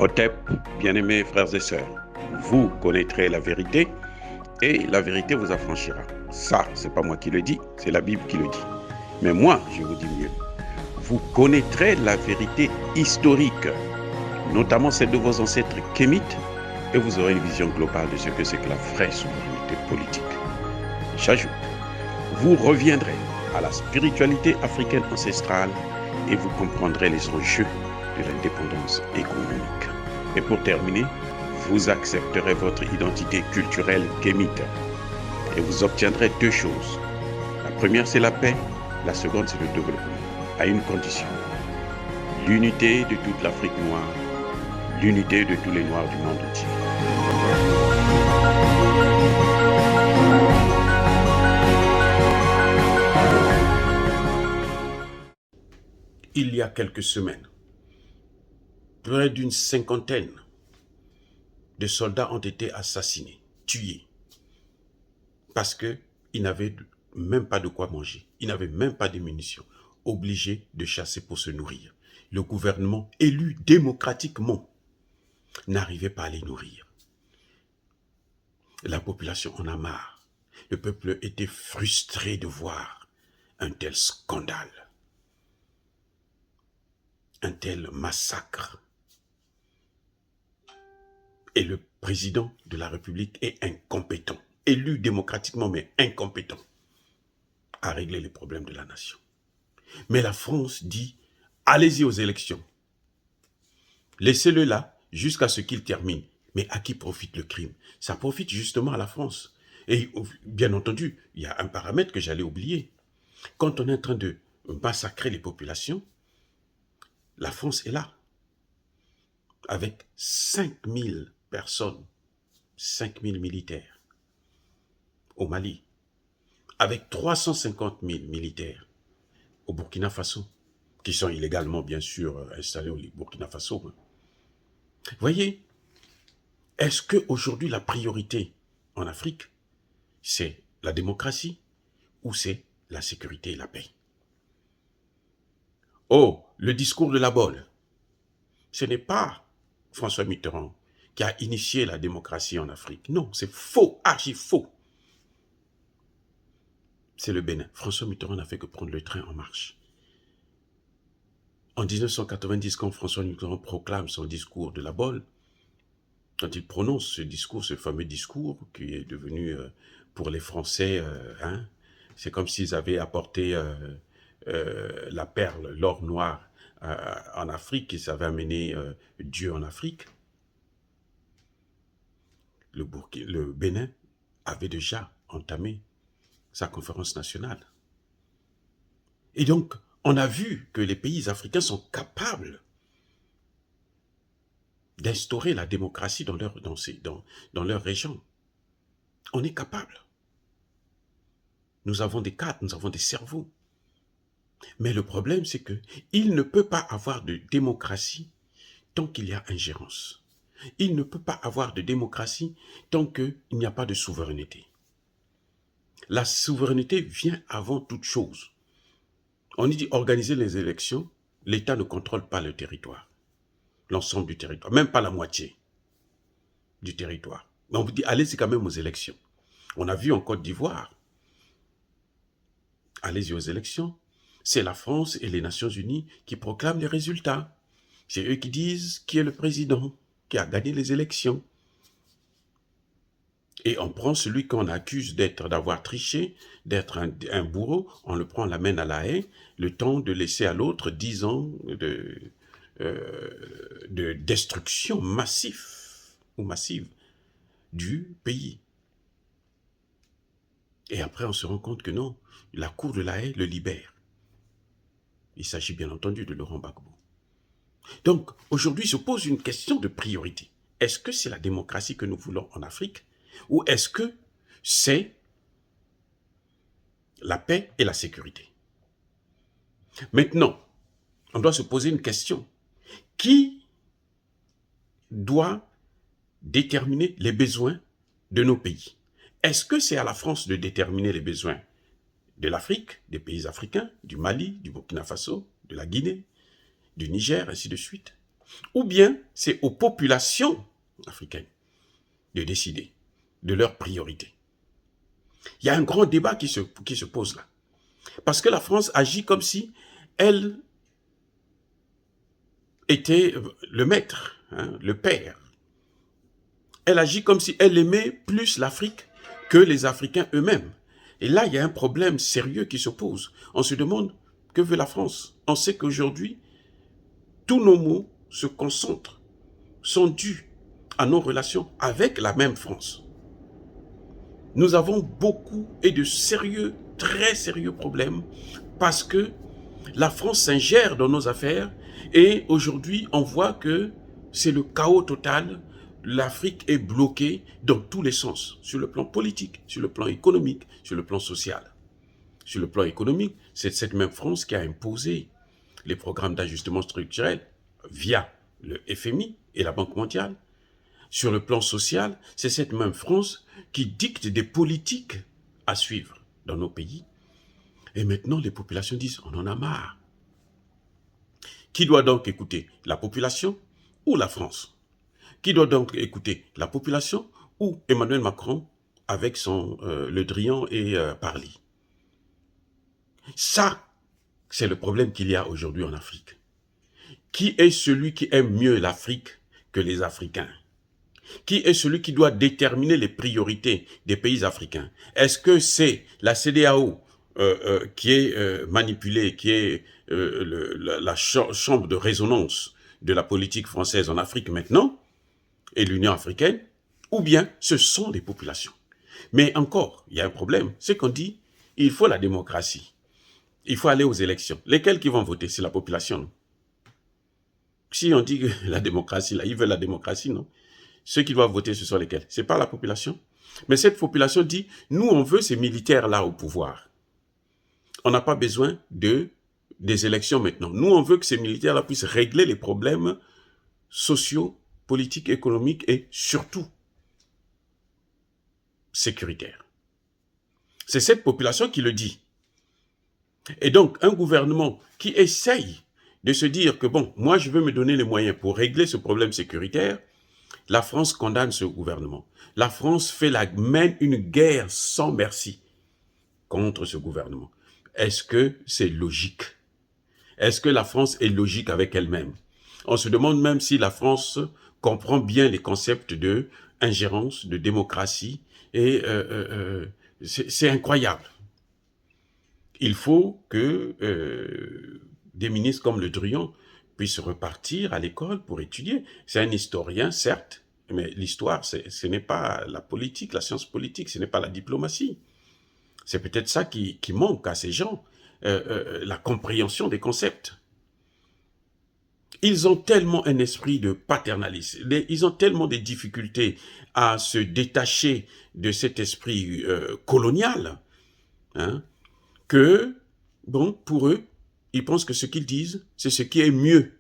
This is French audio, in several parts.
Hotep, bien-aimés frères et sœurs, vous connaîtrez la vérité et la vérité vous affranchira. Ça, c'est pas moi qui le dis, c'est la Bible qui le dit. Mais moi, je vous dis mieux. Vous connaîtrez la vérité historique, notamment celle de vos ancêtres kémites, et vous aurez une vision globale de ce que c'est que la vraie souveraineté politique. J'ajoute, vous reviendrez à la spiritualité africaine ancestrale et vous comprendrez les enjeux de l'indépendance économique. Et pour terminer, vous accepterez votre identité culturelle kémite et vous obtiendrez deux choses. La première, c'est la paix. La seconde, c'est le développement, à une condition. L'unité de toute l'Afrique noire, l'unité de tous les Noirs du monde entier. Il y a quelques semaines, près d'une cinquantaine de soldats ont été assassinés, tués, parce qu'ils n'avaient même pas de quoi manger, ils n'avaient même pas de munitions, obligés de chasser pour se nourrir. Le gouvernement élu démocratiquement n'arrivait pas à les nourrir. La population en a marre. Le peuple était frustré de voir un tel scandale, un tel massacre. Et le président de la République est incompétent, élu démocratiquement mais incompétent à régler les problèmes de la nation. Mais la France dit, allez-y aux élections. Laissez-le là jusqu'à ce qu'il termine. Mais à qui profite le crime? Ça profite justement à la France. Et bien entendu, il y a un paramètre que j'allais oublier. Quand on est en train de massacrer les populations, la France est là. Avec 5000 personnes, 5000 militaires au Mali, avec 350 000 militaires au Burkina Faso, qui sont illégalement, bien sûr, installés au Burkina Faso. Vous voyez, est-ce qu'aujourd'hui, la priorité en Afrique, c'est la démocratie ou c'est la sécurité et la paix? Oh, le discours de la Bolle, ce n'est pas François Mitterrand qui a initié la démocratie en Afrique. Non, c'est faux, archi faux. C'est le Bénin. François Mitterrand n'a fait que prendre le train en marche. En 1990, quand François Mitterrand proclame son discours de la Bolle, quand il prononce ce discours, ce fameux discours qui est devenu pour les Français, c'est comme s'ils avaient apporté la perle, l'or noir en Afrique, ils avaient amené Dieu en Afrique. Le Bénin avait déjà entamé sa conférence nationale. Et donc, on a vu que les pays africains sont capables d'instaurer la démocratie dans leur région. On est capable. Nous avons des cadres, nous avons des cerveaux. Mais le problème, c'est qu'il ne peut pas avoir de démocratie tant qu'il y a ingérence. Il ne peut pas avoir de démocratie tant qu'il n'y a pas de souveraineté. La souveraineté vient avant toute chose. On dit organiser les élections, l'État ne contrôle pas le territoire, l'ensemble du territoire, même pas la moitié du territoire. Mais on vous dit, allez-y quand même aux élections. On a vu en Côte d'Ivoire, allez-y aux élections. C'est la France et les Nations Unies qui proclament les résultats. C'est eux qui disent qui est le président, qui a gagné les élections. Et on prend celui qu'on accuse d'avoir triché, d'être un bourreau, on le prend, on l'amène à la haie, le temps de laisser à l'autre 10 ans de destruction massive du pays. Et après, on se rend compte que non, la cour de la haie le libère. Il s'agit bien entendu de Laurent Gbagbo. Donc, aujourd'hui, se pose une question de priorité. Est-ce que c'est la démocratie que nous voulons en Afrique? Ou est-ce que c'est la paix et la sécurité? Maintenant, on doit se poser une question. Qui doit déterminer les besoins de nos pays? Est-ce que c'est à la France de déterminer les besoins de l'Afrique, des pays africains, du Mali, du Burkina Faso, de la Guinée, du Niger, ainsi de suite? ou bien c'est aux populations africaines de décider de leurs priorités. Il y a un grand débat qui se pose là. Parce que la France agit comme si elle était le maître, hein, le père. Elle agit comme si elle aimait plus l'Afrique que les Africains eux-mêmes. Et là, il y a un problème sérieux qui se pose. On se demande, que veut la France? On sait qu'aujourd'hui, tous nos maux se concentrent, sont dus à nos relations avec la même France. Nous avons beaucoup et de sérieux, très sérieux problèmes parce que la France s'ingère dans nos affaires et aujourd'hui, on voit que c'est le chaos total. L'Afrique est bloquée dans tous les sens, sur le plan politique, sur le plan économique, sur le plan social. Sur le plan économique, c'est cette même France qui a imposé les programmes d'ajustement structurel via le FMI et la Banque mondiale. Sur le plan social, c'est cette même France qui dicte des politiques à suivre dans nos pays. Et maintenant, les populations disent, on en a marre. Qui doit donc écouter? La population ou la France? Qui doit donc écouter? La population ou Emmanuel Macron avec son Le Drian et Parly? Ça, c'est le problème qu'il y a aujourd'hui en Afrique. Qui est celui qui aime mieux l'Afrique que les Africains? Qui est celui qui doit déterminer les priorités des pays africains? Est-ce que c'est la CEDEAO qui est manipulée, qui est la chambre de résonance de la politique française en Afrique maintenant, et l'Union africaine, ou bien ce sont les populations? Mais encore, il y a un problème, c'est qu'on dit, il faut la démocratie. Il faut aller aux élections. Lesquels qui vont voter? C'est la population, non? Si on dit que la démocratie, là, ils veulent la démocratie, non? Ceux qui doivent voter, ce sont lesquels? C'est pas la population. Mais cette population dit, nous, on veut ces militaires-là au pouvoir. On n'a pas besoin des élections maintenant. Nous, on veut que ces militaires-là puissent régler les problèmes sociaux, politiques, économiques et surtout sécuritaires. C'est cette population qui le dit. Et donc, un gouvernement qui essaye de se dire que, bon, moi, je veux me donner les moyens pour régler ce problème sécuritaire, la France condamne ce gouvernement. La France mène une guerre sans merci contre ce gouvernement. Est-ce que c'est logique? Est-ce que la France est logique avec elle-même? On se demande même si la France comprend bien les concepts de ingérence, de démocratie, et c'est incroyable. Il faut que des ministres comme Le Drian puissent repartir à l'école pour étudier. C'est un historien, certes, mais l'histoire, ce n'est pas la politique, la science politique, ce n'est pas la diplomatie. C'est peut-être ça qui manque à ces gens, la compréhension des concepts. Ils ont tellement un esprit de paternalisme, ils ont tellement de difficultés à se détacher de cet esprit colonial, hein, que, bon, pour eux, ils pensent que ce qu'ils disent, c'est ce qui est mieux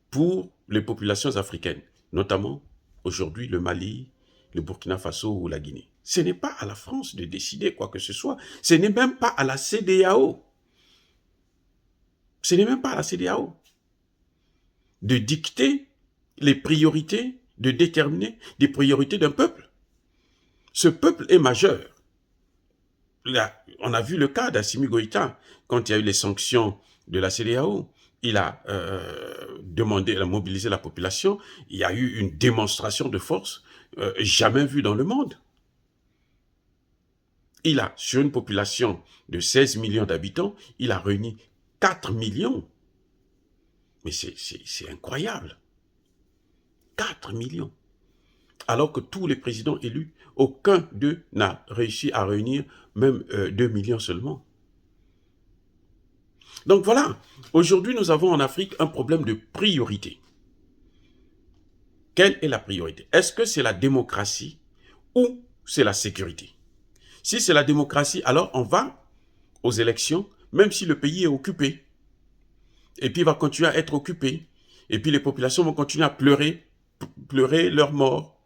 pour les populations africaines, notamment aujourd'hui le Mali, le Burkina Faso ou la Guinée. Ce n'est pas à la France de décider quoi que ce soit. Ce n'est même pas à la CEDEAO. Ce n'est même pas à la CEDEAO de dicter les priorités, de déterminer des priorités d'un peuple. Ce peuple est majeur. Là, on a vu le cas d'Assimi Goïta, quand il y a eu les sanctions de la CEDEAO. Il a demandé à mobiliser la population. Il y a eu une démonstration de force jamais vue dans le monde. Il a, sur une population de 16 millions d'habitants, il a réuni 4 millions. Mais c'est incroyable. 4 millions. Alors que tous les présidents élus, aucun d'eux n'a réussi à réunir même 2 millions seulement. Donc voilà, aujourd'hui nous avons en Afrique un problème de priorité. Quelle est la priorité? Est-ce que c'est la démocratie ou c'est la sécurité? Si c'est la démocratie, alors on va aux élections, même si le pays est occupé. Et puis il va continuer à être occupé. Et puis les populations vont continuer à pleurer leur mort.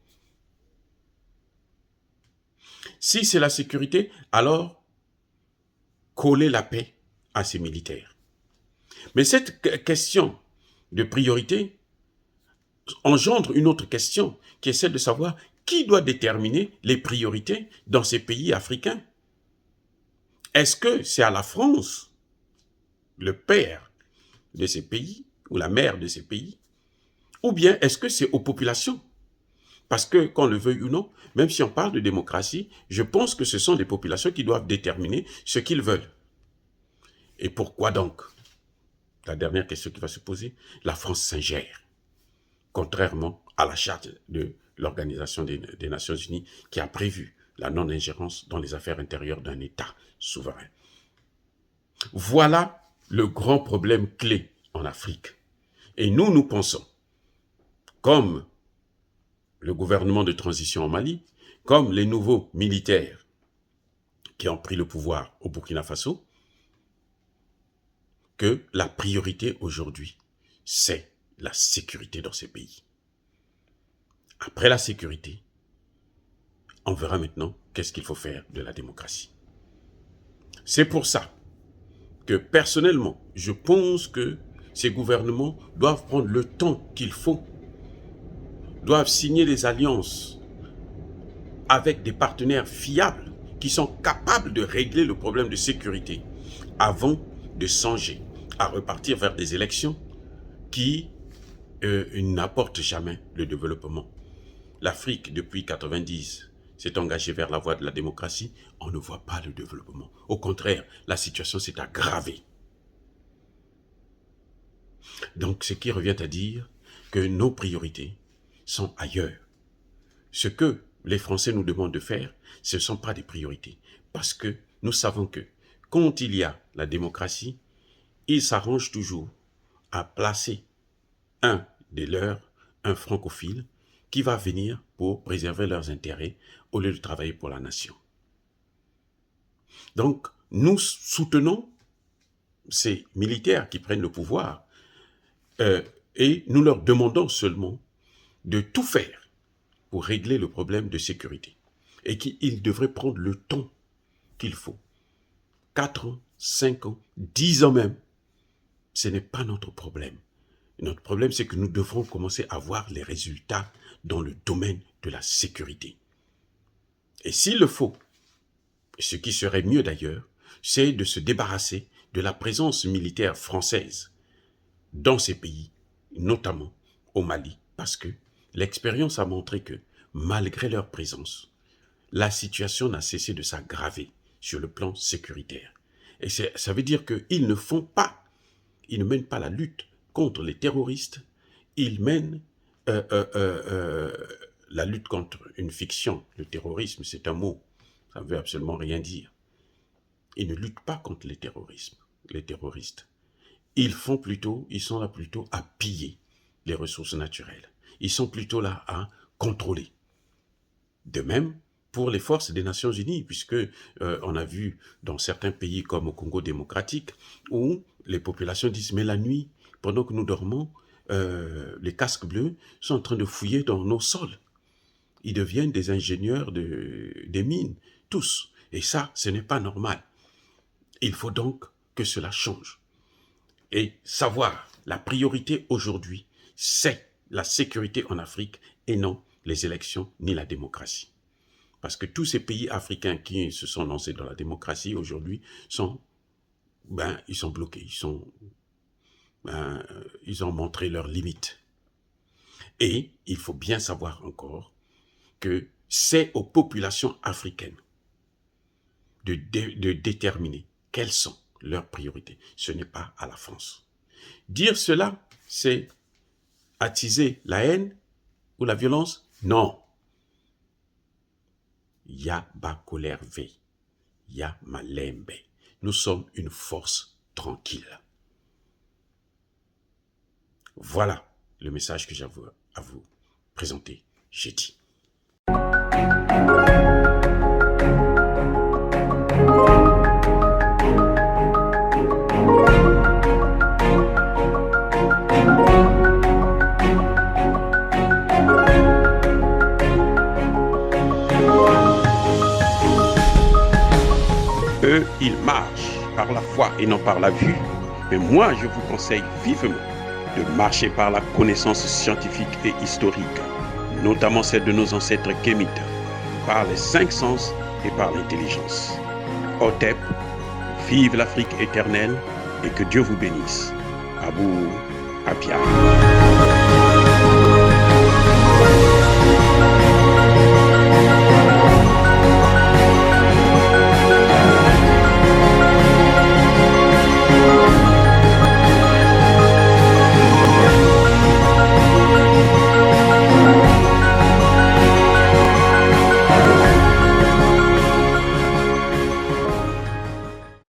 Si c'est la sécurité, alors coller la paix à ces militaires. Mais cette question de priorité, engendre une autre question, qui est celle de savoir qui doit déterminer les priorités dans ces pays africains. Est-ce que c'est à la France, le père de ces pays, ou la mère de ces pays, ou bien est-ce que c'est aux populations? Parce que, qu'on le veuille ou non, même si on parle de démocratie, je pense que ce sont les populations qui doivent déterminer ce qu'ils veulent. Et pourquoi donc? La dernière question qui va se poser, la France s'ingère, contrairement à la charte de l'Organisation des Nations Unies qui a prévu la non-ingérence dans les affaires intérieures d'un État souverain. Voilà le grand problème clé en Afrique. Et nous pensons, comme le gouvernement de transition au Mali, comme les nouveaux militaires qui ont pris le pouvoir au Burkina Faso, que la priorité aujourd'hui, c'est la sécurité dans ces pays. Après la sécurité, on verra maintenant qu'est-ce qu'il faut faire de la démocratie. C'est pour ça que personnellement, je pense que ces gouvernements doivent prendre le temps qu'il faut, doivent signer des alliances avec des partenaires fiables qui sont capables de régler le problème de sécurité avant de songer à repartir vers des élections qui n'apportent jamais le développement. L'Afrique, depuis 1990, s'est engagée vers la voie de la démocratie. On ne voit pas le développement. Au contraire, la situation s'est aggravée. Donc, ce qui revient à dire que nos priorités sont ailleurs. Ce que les Français nous demandent de faire, ce ne sont pas des priorités. Parce que nous savons que quand il y a la démocratie, ils s'arrangent toujours à placer un des leurs, un francophile, qui va venir pour préserver leurs intérêts au lieu de travailler pour la nation. Donc, nous soutenons ces militaires qui prennent le pouvoir et nous leur demandons seulement de tout faire pour régler le problème de sécurité et qu'ils devraient prendre le temps qu'il faut. 4 ans, 5 ans, 10 ans même, ce n'est pas notre problème. Notre problème, c'est que nous devrons commencer à voir les résultats dans le domaine de la sécurité. Et s'il le faut, ce qui serait mieux d'ailleurs, c'est de se débarrasser de la présence militaire française dans ces pays, notamment au Mali, parce que l'expérience a montré que, malgré leur présence, la situation n'a cessé de s'aggraver sur le plan sécuritaire. Et ça veut dire qu'ils ne mènent pas la lutte contre les terroristes, ils mènent la lutte contre une fiction. Le terrorisme, c'est un mot, ça ne veut absolument rien dire. Ils ne luttent pas contre les terroristes. Ils sont là plutôt à piller les ressources naturelles. Ils sont plutôt là à contrôler. De même, pour les forces des Nations Unies, puisque on a vu dans certains pays comme au Congo démocratique, où les populations disent, mais la nuit, pendant que nous dormons, les casques bleus sont en train de fouiller dans nos sols. Ils deviennent des ingénieurs des mines, tous. Et ça, ce n'est pas normal. Il faut donc que cela change. Et savoir, la priorité aujourd'hui, c'est la sécurité en Afrique et non les élections ni la démocratie. Parce que tous ces pays africains qui se sont lancés dans la démocratie aujourd'hui ils sont bloqués, ils ont montré leurs limites. Et il faut bien savoir encore que c'est aux populations africaines de déterminer quelles sont leurs priorités. Ce n'est pas à la France. Dire cela, c'est attiser la haine ou la violence? Non. Ya Bakolerve, Ya Malembe. Nous sommes une force tranquille. Voilà le message que j'ai à vous présenter jeudi. Eux, ils marchent par la foi et non par la vue. Mais moi, je vous conseille vivement de marcher par la connaissance scientifique et historique, notamment celle de nos ancêtres kémites, par les 5 sens et par l'intelligence. Hotep, vive l'Afrique éternelle et que Dieu vous bénisse. Abou Apia.